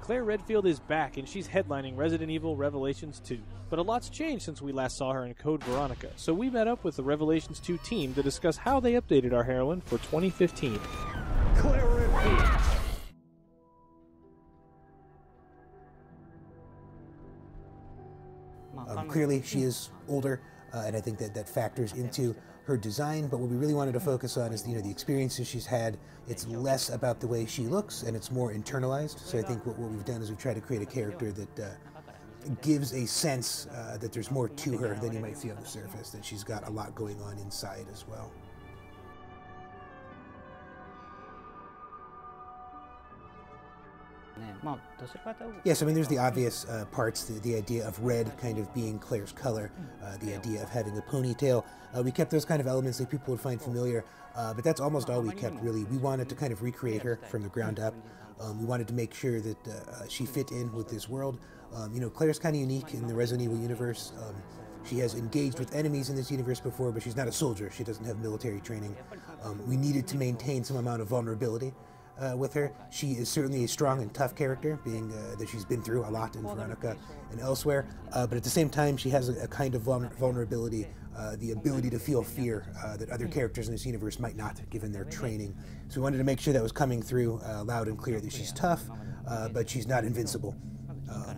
Claire Redfield is back, and she's headlining Resident Evil Revelations 2. But a lot's changed since we last saw her in Code Veronica, so we met up with the Revelations 2 team to discuss how they updated our heroine for 2015. Claire Redfield! Clearly, she is older, and I think that factors into her design, but what we really wanted to focus on is the experiences she's had. It's less about the way she looks, and it's more internalized. So I think what we've done is we've tried to create a character that gives a sense that there's more to her than you might see on the surface, that she's got a lot going on inside as well. Yes, I mean, there's the obvious parts, the idea of red kind of being Claire's color, the idea of having a ponytail. We kept those kind of elements that people would find familiar, but that's almost all we kept, really. We wanted to kind of recreate her from the ground up. We wanted to make sure that she fit in with this world. Claire's kind of unique in the Resident Evil universe. She has engaged with enemies in this universe before, but she's not a soldier. She doesn't have military training. We needed to maintain some amount of vulnerability with her. She is certainly a strong and tough character, being that she's been through a lot in Veronica and elsewhere, but at the same time she has a kind of vulnerability, the ability to feel fear that other characters in this universe might not, given their training. So we wanted to make sure that was coming through loud and clear, that she's tough, but she's not invincible.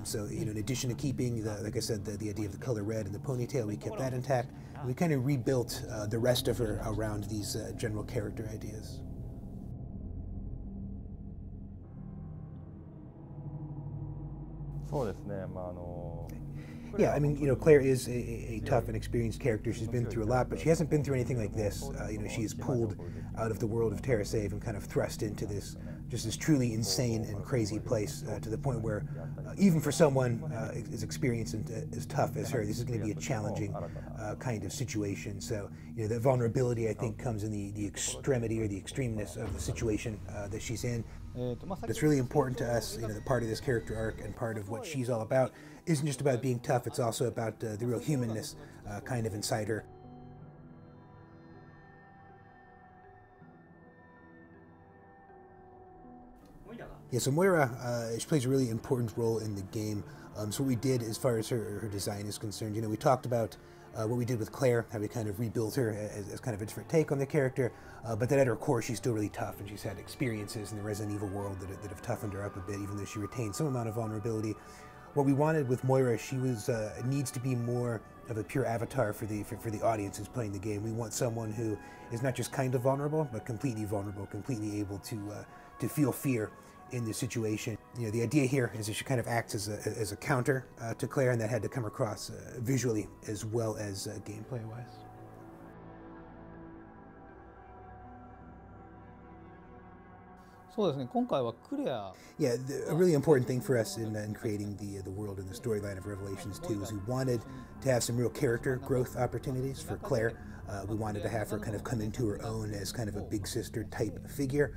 So in addition to keeping, like I said, the idea of the color red and the ponytail, we kept that intact. We kind of rebuilt the rest of her around these general character ideas. Yeah, I mean, Claire is a tough and experienced character. She's been through a lot, but she hasn't been through anything like this. She's pulled out of the world of TerraSave and kind of thrust into this truly insane and crazy place, to the point where even for someone as experienced and as tough as her, this is going to be a challenging kind of situation. So, that vulnerability, I think, comes in the extremity or the extremeness of the situation that she's in. It's really important to us, that part of this character arc and part of what she's all about isn't just about being tough, it's also about the real humanness kind of inside her. Yeah, so Moira, she plays a really important role in the game. So what we did as far as her design is concerned, we talked about what we did with Claire, how we kind of rebuilt her as kind of a different take on the character, but that at her core she's still really tough, and she's had experiences in the Resident Evil world that have toughened her up a bit, even though she retains some amount of vulnerability. What we wanted with Moira, she needs to be more of a pure avatar for the audience who's playing the game. We want someone who is not just kind of vulnerable, but completely vulnerable, completely able to feel fear in the situation. The idea here is that she kind of acts as a counter to Claire, and that had to come across visually as well as gameplay-wise. Yeah, a really important thing for us in creating the world and the storyline of Revelations 2 is we wanted to have some real character growth opportunities for Claire. We wanted to have her kind of come into her own as kind of a big sister type figure.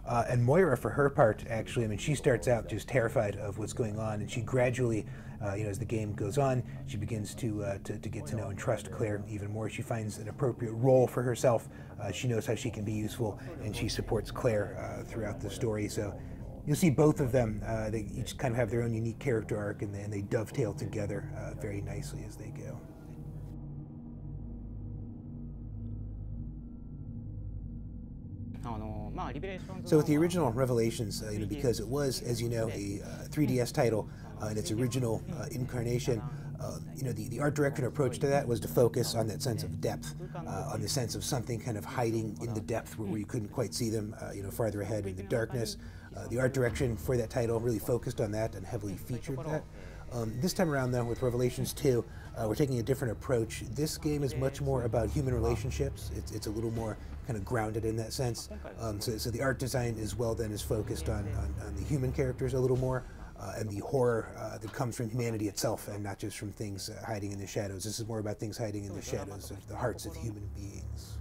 And Moira, for her part, actually, I mean, she starts out just terrified of what's going on, and she gradually, as the game goes on, she begins to get to know and trust Claire even more. She finds an appropriate role for herself. She knows how she can be useful, and she supports Claire throughout the story. So you'll see both of them. They each kind of have their own unique character arc, and they dovetail together very nicely as they go. So with the original Revelations, because it was, as you know, a 3DS title in its original incarnation, the art direction approach to that was to focus on that sense of depth, on the sense of something kind of hiding in the depth where you couldn't quite see them, farther ahead in the darkness. The art direction for that title really focused on that and heavily featured that. This time around, though, with Revelations 2, we're taking a different approach. This game is much more about human relationships. It's a little more kind of grounded in that sense. So the art design as well then is focused on the human characters a little more, and the horror that comes from humanity itself, and not just from things hiding in the shadows. This is more about things hiding in the shadows of the hearts of human beings.